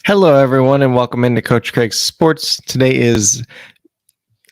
Hello, everyone, and welcome into Coach Craig's Sports. Today is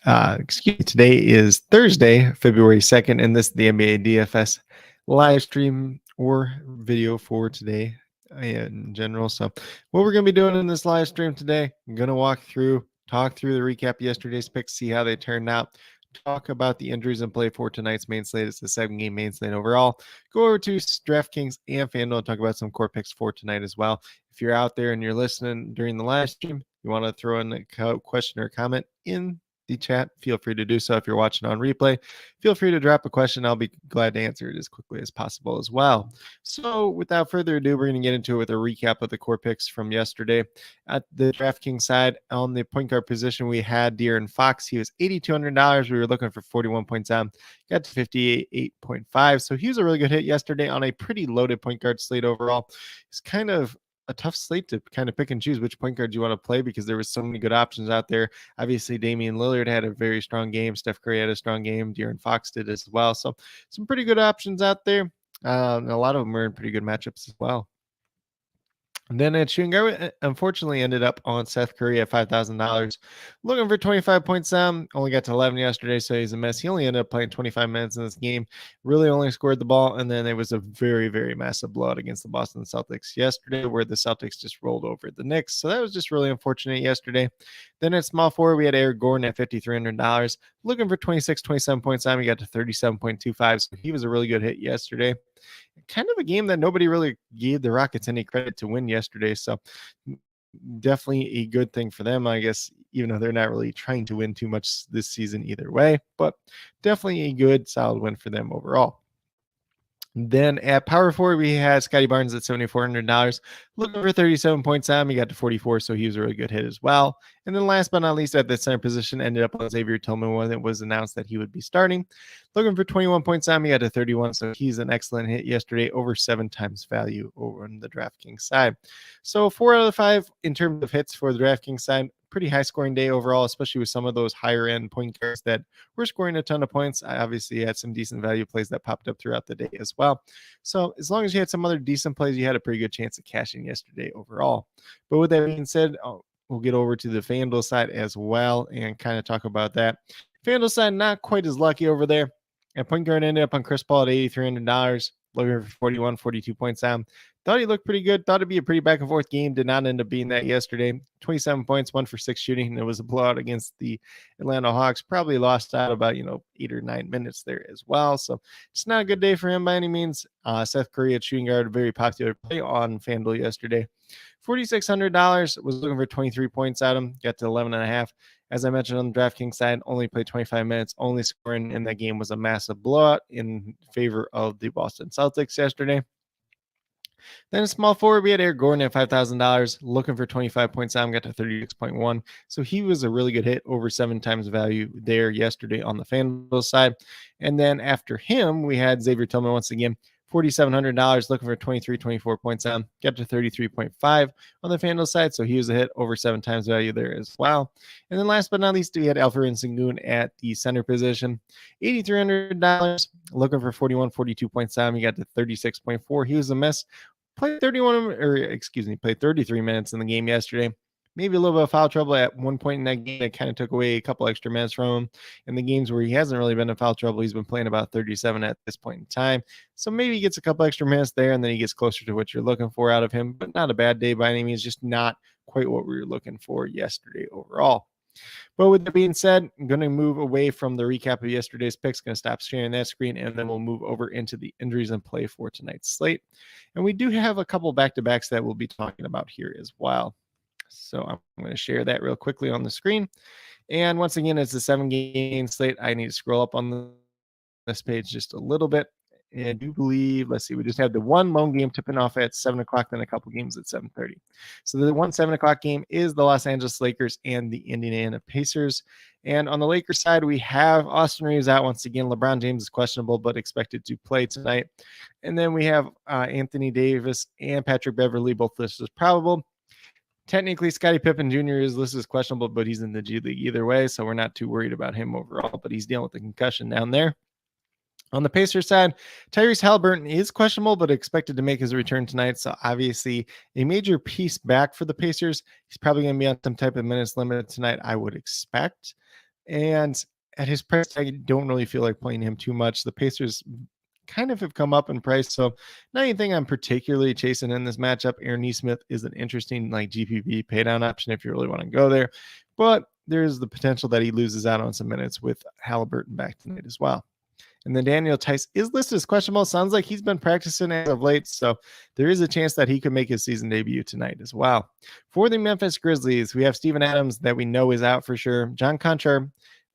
Thursday, February 2nd, and this is the NBA DFS live stream or video for today in general. So what we're going to be doing in this live stream today, I'm going to talk through the recap of yesterday's picks, see how they turned out, talk about the injuries and play for tonight's main slate. It's the 7-game main slate overall. Go over to DraftKings and FanDuel and talk about some core picks for tonight as well. If you're out there and you're listening during the live stream, you want to throw in a question or comment in the chat, feel free to do so. If you're watching on replay, feel free to drop a question. I'll be glad to answer it as quickly as possible as well. So without further ado, we're going to get into it with a recap of the core picks from yesterday. At the DraftKings side, on the point guard position, we had De'Aaron Fox. He was $8,200. We were looking for 41 points down. Got to 58.5. So he was a really good hit yesterday on a pretty loaded point guard slate overall. It's kind of a tough slate to kind of pick and choose which point guard you want to play because there was so many good options out there. Obviously, Damian Lillard had a very strong game. Steph Curry had a strong game. De'Aaron Fox did as well. So some pretty good options out there. And a lot of them were in pretty good matchups as well. And then at shooting guard, unfortunately ended up on Seth Curry at $5,000. Looking for 25 points down. Only got to 11 yesterday, so he's a mess. He only ended up playing 25 minutes in this game. Really only scored the ball, and then it was a very, very massive blowout against the Boston Celtics yesterday where the Celtics just rolled over the Knicks. So that was just really unfortunate yesterday. Then at small forward, we had Eric Gordon at $5,300. Looking for 27 points down. He got to 37.25, so he was a really good hit yesterday. Kind of a game that nobody really gave the Rockets any credit to win yesterday. So definitely a good thing for them, I guess, even though they're not really trying to win too much this season either way, but definitely a good, solid win for them overall. Then at power forward, we had Scotty Barnes at $7,400. Looking for 37 points down. He got to 44, so he was a really good hit as well. And then last but not least, at the center position, ended up on Xavier Tillman when it was announced that he would be starting. Looking for 21 points down. He got to 31, so he's an excellent hit yesterday, over 7 times value over on the DraftKings side. So 4 out of 5 in terms of hits for the DraftKings side. Pretty high scoring day overall, especially with some of those higher end point guards that were scoring a ton of points. I obviously had some decent value plays that popped up throughout the day as well. So as long as you had some other decent plays, you had a pretty good chance of cashing yesterday overall. But with that being said, we'll get over to the FanDuel side as well and kind of talk about that. FanDuel side, not quite as lucky over there. And point guard ended up on Chris Paul at $8,300, looking for 42 points down. Thought he looked pretty good. Thought it'd be a pretty back and forth game. Did not end up being that yesterday. 27 points, 1 for 6 shooting, and it was a blowout against the Atlanta Hawks. Probably lost out about 8 or 9 minutes there as well. So it's not a good day for him by any means. Seth Curry at shooting guard, a very popular play on FanDuel yesterday. $4,600, was looking for 23 points out of him. Got to 11.5. As I mentioned on the DraftKings side, only played 25 minutes, only scoring in that game was a massive blowout in favor of the Boston Celtics yesterday. Then a small forward, we had Eric Gordon at $5,000, looking for 25 points down, got to 36.1. So he was a really good hit, over 7 times value there yesterday on the FanDuel side. And then after him, we had Xavier Tillman once again, $4,700, looking for 24 points down, got to 33.5 on the FanDuel side. So he was a hit, over 7 times value there as well. And then last but not least, we had Alfred Sengun at the center position, $8,300, looking for 42 points down. He got to 36.4. He was a mess. Played 33 minutes in the game yesterday. Maybe a little bit of foul trouble at one point in that game that kind of took away a couple extra minutes from him. In the games where he hasn't really been in foul trouble, he's been playing about 37 at this point in time. So maybe he gets a couple extra minutes there, and then he gets closer to what you're looking for out of him. But not a bad day by any means, just not quite what we were looking for yesterday overall. But with that being said, I'm going to move away from the recap of yesterday's picks. Going to stop sharing that screen, and then we'll move over into the injuries and play for tonight's slate. And we do have a couple back-to-backs that we'll be talking about here as well. So I'm going to share that real quickly on the screen. And once again, it's a 7-game slate. I need to scroll up on this page just a little bit. And I do believe, let's see, we just had the one lone game tipping off at 7 o'clock, then a couple games at 7:30. So the 7 o'clock game is the Los Angeles Lakers and the Indiana Pacers. And on the Lakers side, we have Austin Reeves out once again. LeBron James is questionable, but expected to play tonight. And then we have Anthony Davis and Patrick Beverley, both listed as probable. Technically, Scottie Pippen Jr. is listed as questionable, but he's in the G League either way, so we're not too worried about him overall, but he's dealing with the concussion down there. On the Pacers side, Tyrese Halliburton is questionable, but expected to make his return tonight. So obviously a major piece back for the Pacers. He's probably going to be on some type of minutes limit tonight, I would expect. And at his price, I don't really feel like playing him too much. The Pacers kind of have come up in price, so not anything I'm particularly chasing in this matchup. Aaron Nesmith is an interesting like GPP paydown option if you really want to go there, but there's the potential that he loses out on some minutes with Halliburton back tonight as well. And then Daniel Tice is listed as questionable. Sounds like he's been practicing as of late, so there is a chance that he could make his season debut tonight as well. For the Memphis Grizzlies, we have Steven Adams that we know is out for sure. John Conchar,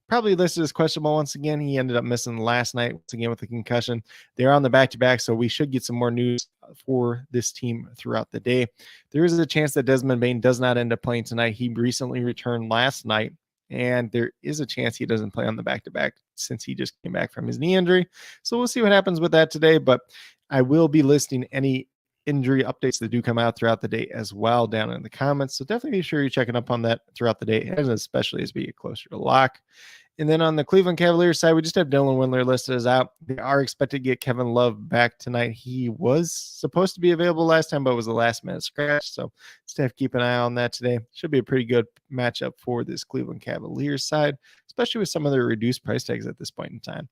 probably listed as questionable once again. He ended up missing last night once again with a concussion. They're on the back-to-back, so we should get some more news for this team throughout the day. There is a chance that Desmond Bane does not end up playing tonight. He recently returned last night, and there is a chance he doesn't play on the back-to-back since he just came back from his knee injury. So we'll see what happens with that today, but I will be listing any injury updates that do come out throughout the day as well down in the comments. So definitely be sure you're checking up on that throughout the day, and especially as we get closer to lock. And then on the Cleveland Cavaliers side, we just have Dylan Windler listed as out. They are expected to get Kevin Love back tonight. He was supposed to be available last time, but was a last-minute scratch. So just have to keep an eye on that today. Should be a pretty good matchup for this Cleveland Cavaliers side, especially with some of their reduced price tags at this point in time.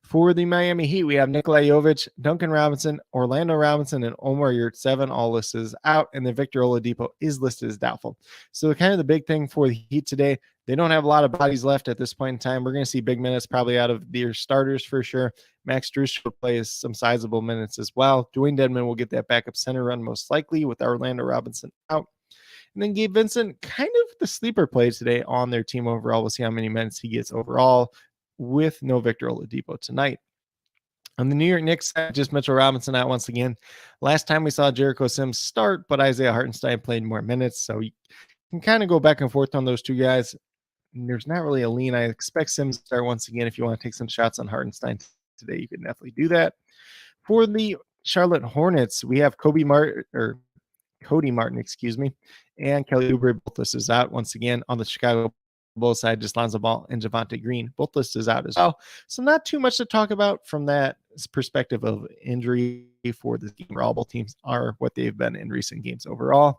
For the Miami Heat, we have Nikola Jovic, Duncan Robinson, Orlando Robinson, and Omar Yurtseven all listed as out, and then Victor Oladipo is listed as doubtful. So kind of the big thing for the Heat today, they don't have a lot of bodies left at this point in time. We're going to see big minutes probably out of their starters for sure. Max Strus will play some sizable minutes as well. Dwayne Dedmon will get that backup center run most likely with Orlando Robinson out. And then Gabe Vincent, kind of the sleeper play today on their team overall. We'll see how many minutes he gets overall with no Victor Oladipo tonight. On the New York Knicks side, just Mitchell Robinson out once again. Last time we saw Jericho Sims start, but Isaiah Hartenstein played more minutes. So you can kind of go back and forth on those two guys. And there's not really a lean. I expect Sims to start once again. If you want to take some shots on Hartenstein today, you can definitely do that. For the Charlotte Hornets, we have Cody Martin, and Kelly Oubre both listed out once again. On the Chicago Bulls side, just Lonzo Ball and Javonte Green both listed out as well. So not too much to talk about from that perspective of injury for the team. All both teams are what they've been in recent games overall.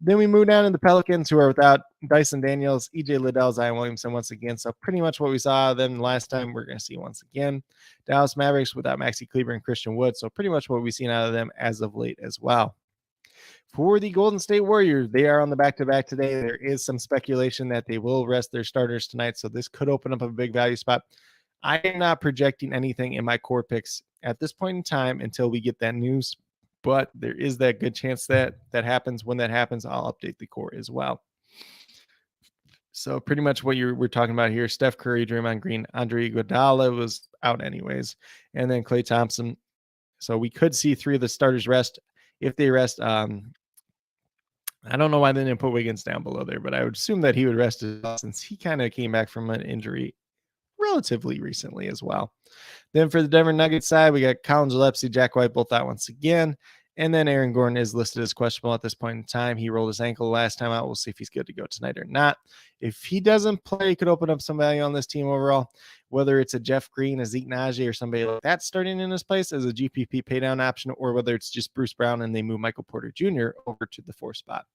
Then we move down to the Pelicans, who are without Dyson Daniels, EJ Liddell, Zion Williamson once again. So pretty much what we saw them last time, we're going to see once again. Dallas Mavericks without Maxi Kleber and Christian Wood. So pretty much what we've seen out of them as of late as well. For the Golden State Warriors, they are on the back-to-back today. There is some speculation that they will rest their starters tonight, so this could open up a big value spot. I am not projecting anything in my core picks at this point in time until we get that news, but there is that good chance that happens. When that happens, I'll update the core as well. So pretty much what we're talking about here, Steph Curry, Draymond Green, Andre Iguodala was out anyways, and then Klay Thompson. So we could see three of the starters rest. If they rest, I don't know why they didn't put Wiggins down below there, but I would assume that he would rest as well since he kind of came back from an injury relatively recently as well. Then for the Denver Nuggets side, we got Colin Gillespie, Jack White, both out once again. And then Aaron Gordon is listed as questionable at this point in time. He rolled his ankle last time out. We'll see if he's good to go tonight or not. If he doesn't play, he could open up some value on this team overall, whether it's a Jeff Green, a Zeke Naji, or somebody like that starting in his place as a GPP paydown option, or whether it's just Bruce Brown and they move Michael Porter Jr. over to the 4 spot.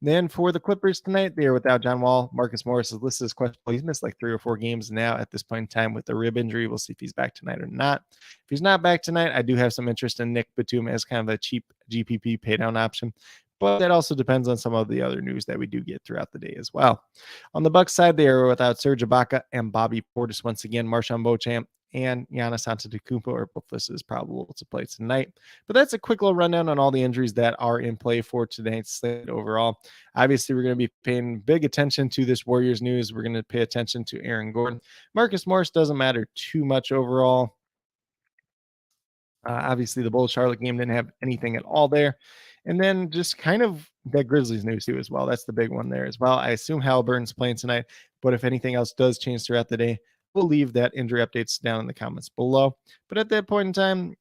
Then for the Clippers tonight, they are without John Wall. Marcus Morris is listed as questionable. He's missed like 3 or 4 games now at this point in time with the rib injury. We'll see if he's back tonight or not. If he's not back tonight, I do have some interest in Nick Batum as kind of a cheap GPP paydown option. But that also depends on some of the other news that we do get throughout the day as well. On the Bucks side, they are without Serge Ibaka and Bobby Portis once again. Marshawn Beauchamp and Giannis Antetokounmpo are both listed as probable to play tonight. But that's a quick little rundown on all the injuries that are in play for tonight's slate overall. Obviously, we're going to be paying big attention to this Warriors news. We're going to pay attention to Aaron Gordon. Marcus Morris doesn't matter too much overall. Obviously, the Bulls Charlotte game didn't have anything at all there. And then just kind of that Grizzlies news too as well. That's the big one there as well. I assume Halliburton's playing tonight, but if anything else does change throughout the day, we'll leave that injury updates down in the comments below. But at that point in time,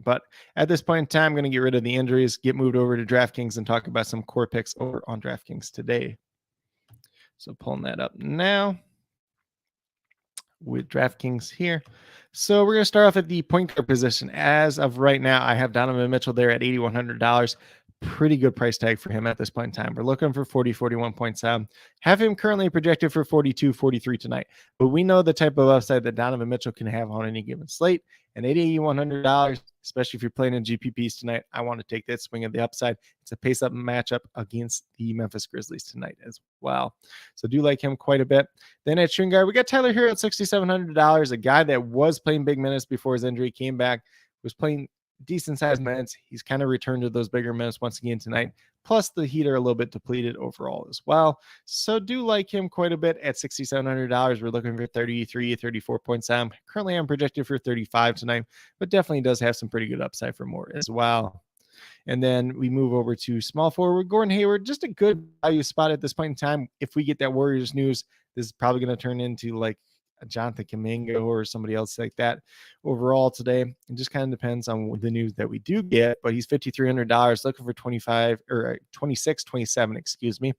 but at this point in time, I'm going to get rid of the injuries, get moved over to DraftKings and talk about some core picks over on DraftKings today. So pulling that up now. with DraftKings here. So we're going to start off at the point guard position. As of right now, I have Donovan Mitchell there at $8,100. Pretty good price tag for him at this point in time. We're looking for 40, 41 points. Have him currently projected for 42, 43 tonight. But we know the type of upside that Donovan Mitchell can have on any given slate. And at $8,100, especially if you're playing in GPPs tonight, I want to take that swing of the upside. It's a pace-up matchup against the Memphis Grizzlies tonight as well. So do like him quite a bit. Then at shooting guard, we got Tyler Hero at $6,700, a guy that was playing big minutes before his injury, came back, was playing decent sized minutes. He's kind of returned to those bigger minutes once again tonight. Plus the Heat are a little bit depleted overall as well. So do like him quite a bit at $6,700. We're looking for 33, 34 points. Currently I'm projected for 35 tonight, but definitely does have some pretty good upside for more as well. And then we move over to small forward Gordon Hayward, just a good value spot at this point in time. If we get that Warriors news, this is probably going to turn into like a Jonathan Kuminga or somebody else like that overall today. It just kind of depends on the news that we do get, but he's $5,300 looking for 25 or 26, 27, excuse me.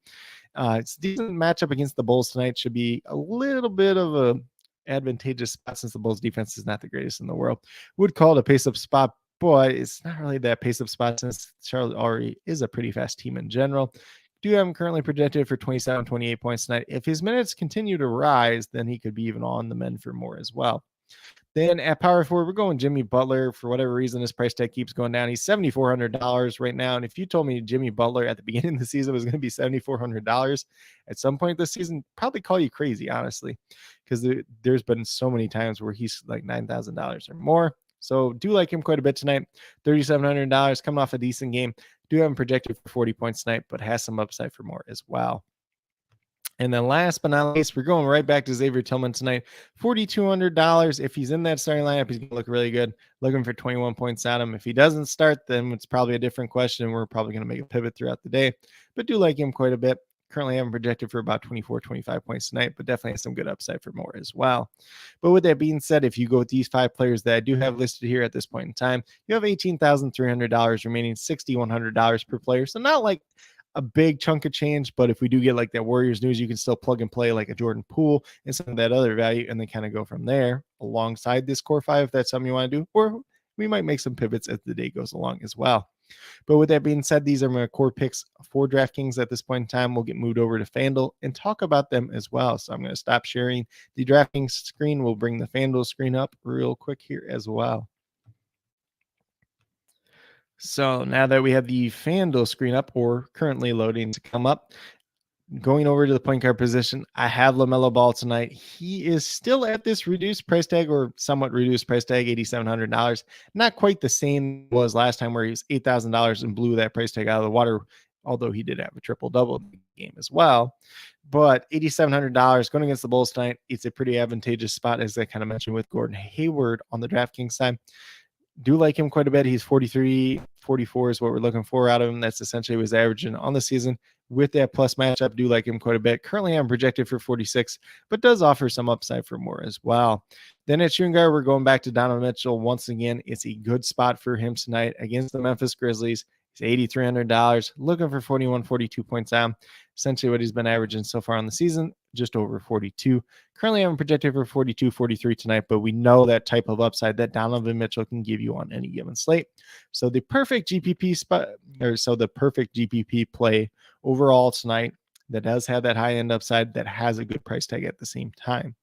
It's a decent matchup against the Bulls tonight. Should be a little bit of a advantageous spot since the Bulls defense is not the greatest in the world. Would call it a pace up spot, but it's not really that pace up spot since Charlotte already is a pretty fast team in general. Do have him currently projected for 27, 28 points tonight. If his minutes continue to rise, then he could be even on the mend for more as well. Then at power forward, we're going Jimmy Butler. For whatever reason, his price tag keeps going down. He's $7,400 right now. And if you told me Jimmy Butler at the beginning of the season was going to be $7,400 at some point this season, probably call you crazy, honestly, because there's been so many times where he's like $9,000 or more. So do like him quite a bit tonight. $3,700 coming off a decent game. Do have him projected for 40 points tonight, but has some upside for more as well. And then last but not least, we're going right back to Xavier Tillman tonight. $4,200. If he's in that starting lineup, he's going to look really good. Looking for 21 points at him. If he doesn't start, then it's probably a different question. We're probably going to make a pivot throughout the day, but do like him quite a bit. Currently, I'm projected for about 24, 25 points tonight, but definitely has some good upside for more as well. But with that being said, if you go with these 5 players that I do have listed here at this point in time, you have $18,300 remaining, $6,100 per player. So not like a big chunk of change, but if we do get like that Warriors news, you can still plug and play like a Jordan Poole and some of that other value and then kind of go from there alongside this core 5 if that's something you want to do, or we might make some pivots as the day goes along as well. But with that being said, these are my core picks for DraftKings at this point in time. We'll get moved over to FanDuel and talk about them as well. So I'm going to stop sharing the DraftKings screen. We'll bring the FanDuel screen up real quick here as well. So now that we have the FanDuel screen up, or currently loading to come up, going over to the point guard position, I have LaMelo Ball tonight. He is still at this reduced price tag, or somewhat reduced price tag, $8,700. Not quite the same was last time where he was $8,000 and blew that price tag out of the water, although he did have a triple-double game as well. But $8,700 going against the Bulls tonight, it's a pretty advantageous spot, as I kind of mentioned with Gordon Hayward on the DraftKings side. Do like him quite a bit. He's 43, 44 is what we're looking for out of him. That's essentially what he's averaging on the season. With that plus matchup, do like him quite a bit. Currently, I'm projected for 46, but does offer some upside for more as well. Then at shooting guard, we're going back to Donovan Mitchell. Once again, it's a good spot for him tonight against the Memphis Grizzlies. He's $8,300, looking for 41, 42 points out. Essentially what he's been averaging so far on the season, just over 42. Currently, I'm projected for 42, 43 tonight, but we know that type of upside that Donovan Mitchell can give you on any given slate. So the perfect GPP spot, or so the perfect GPP play overall tonight that does have that high end upside that has a good price tag at the same time.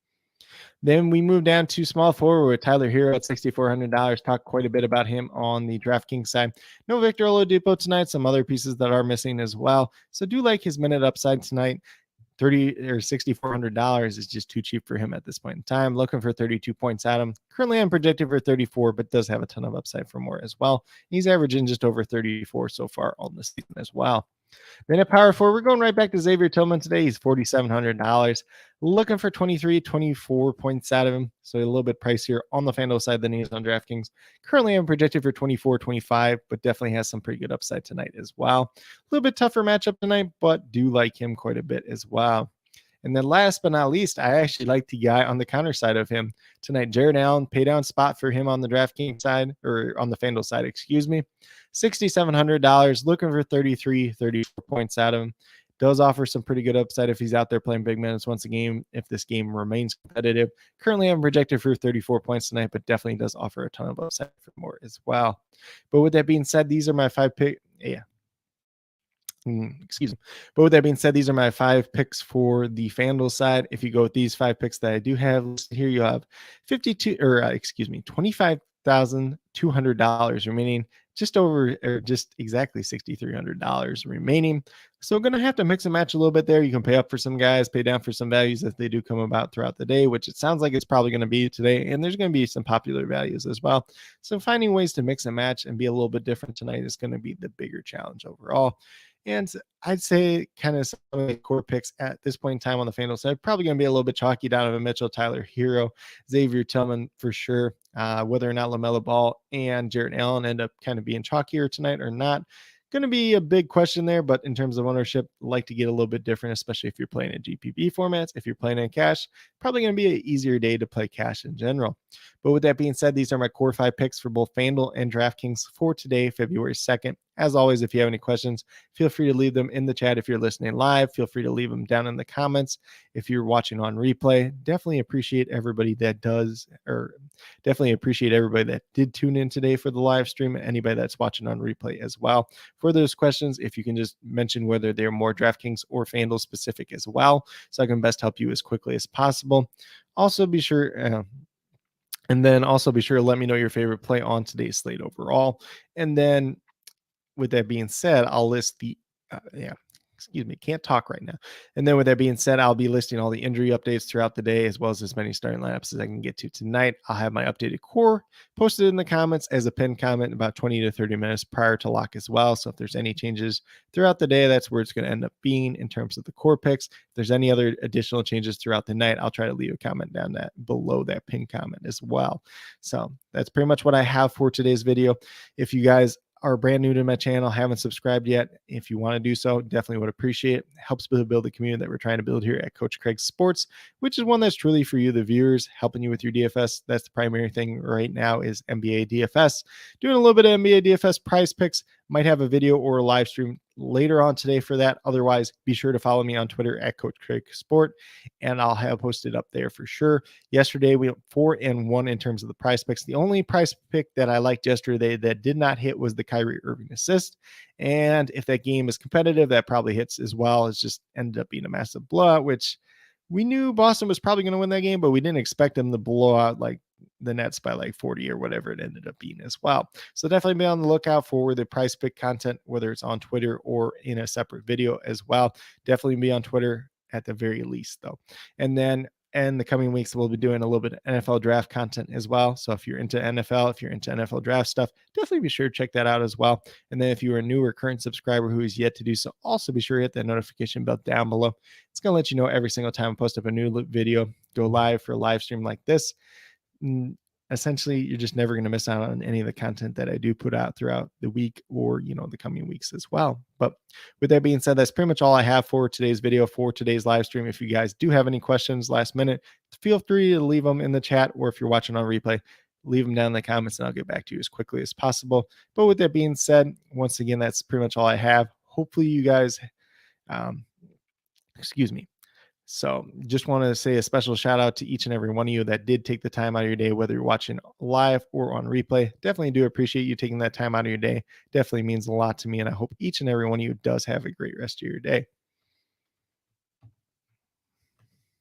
Then we move down to small forward with Tyler Hero at $6,400. Talked quite a bit about him on the DraftKings side. No Victor Oladipo tonight. Some other pieces that are missing as well. So do like his minute upside tonight. $6,400 is just too cheap for him at this point in time. Looking for 32 points at him. Currently, I'm projected for 34, but does have a ton of upside for more as well. He's averaging just over 34 so far on the season as well. Then at power forward, we're going right back to Xavier Tillman today. He's $4,700. Looking for 23, 24 points out of him. So a little bit pricier on the FanDuel side than he is on DraftKings. Currently, I'm projected for 24, 25, but definitely has some pretty good upside tonight as well. A little bit tougher matchup tonight, but do like him quite a bit as well. And then last but not least, I actually like the guy on the counter side of him tonight. Jared Allen, pay down spot for him on the DraftKings side, or on the FanDuel side, excuse me. $6,700, looking for 33, 34 points out of him. does offer some pretty good upside if he's out there playing big minutes once a game, if this game remains competitive. Currently, I'm projected for 34 points tonight, but definitely does offer a ton of upside for more as well. But with that being said, these are my 5 picks. Yeah. Excuse me. But with that being said, these are my 5 picks for the FanDuel side. If you go with these 5 picks that I do have listed here, you have $25,200 remaining, just over or just exactly $6,300 remaining. So going to have to mix and match a little bit there. You can pay up for some guys, pay down for some values as they do come about throughout the day, which it sounds like it's probably going to be today. And there's going to be some popular values as well. So finding ways to mix and match and be a little bit different tonight is going to be the bigger challenge overall. And I'd say kind of some of the core picks at this point in time on the FanDuel side, probably going to be a little bit chalky. Donovan Mitchell, Tyler Hero, Xavier Tillman for sure. Whether or not LaMelo Ball and Jarrett Allen end up kind of being chalkier tonight or not, going to be a big question there. But in terms of ownership, like to get a little bit different, especially if you're playing in GPP formats. If you're playing in cash, probably going to be an easier day to play cash in general. But with that being said, these are my core 5 picks for both FanDuel and DraftKings for today, February 2nd. As always, if you have any questions, feel free to leave them in the chat. If you're listening live, feel free to leave them down in the comments. If you're watching on replay, definitely appreciate everybody that did tune in today for the live stream, and anybody that's watching on replay as well. For those questions, if you can just mention whether they're more DraftKings or FanDuel specific as well, so I can best help you as quickly as possible. Also be sure to let me know your favorite play on today's slate overall. And then with that being said, I'll list can't talk right now. And then with that being said, I'll be listing all the injury updates throughout the day, as well as many starting lineups as I can get to tonight. I'll have my updated core posted in the comments as a pinned comment about 20 to 30 minutes prior to lock as well. So if there's any changes throughout the day, that's where it's going to end up being in terms of the core picks. If there's any other additional changes throughout the night, I'll try to leave a comment down below that pinned comment as well. So that's pretty much what I have for today's video. If you guys are brand new to my channel, haven't subscribed yet, if you want to do so, definitely would appreciate it. Helps build the community that we're trying to build here at Coach Craig Sports, which is one that's truly for you, the viewers, helping you with your DFS. That's the primary thing right now is NBA DFS. Doing a little bit of NBA DFS prize picks. Might have a video or a live stream later on today for that. Otherwise, be sure to follow me on Twitter at CoachCraigSport, and I'll have posted up there for sure. Yesterday, we went 4-1 in terms of the prize picks. The only prize pick that I liked yesterday that did not hit was the Kyrie Irving assist. And if that game is competitive, that probably hits as well. It's just ended up being a massive blowout, which we knew Boston was probably going to win that game, but we didn't expect them to blow out like the Nets by like 40 or whatever it ended up being as well. So definitely be on the lookout for the price pick content, whether it's on Twitter or in a separate video as well. Definitely be on Twitter at the very least though. And then in the coming weeks, we'll be doing a little bit of NFL draft content as well. So if you're into NFL, if you're into NFL draft stuff, definitely be sure to check that out as well. And then if you are a new or current subscriber who is yet to do so, also be sure to hit that notification bell down below. It's going to let you know every single time I post up a new video, go live for a live stream like this. Essentially, you're just never going to miss out on any of the content that I do put out throughout the week or, the coming weeks as well. But with that being said, that's pretty much all I have for today's video, for today's live stream. If you guys do have any questions last minute, feel free to leave them in the chat, or if you're watching on replay, leave them down in the comments and I'll get back to you as quickly as possible. But with that being said, once again, that's pretty much all I have. Hopefully you guys, So just want to say a special shout out to each and every one of you that did take the time out of your day, whether you're watching live or on replay. Definitely do appreciate you taking that time out of your day. Definitely means a lot to me. And I hope each and every one of you does have a great rest of your day.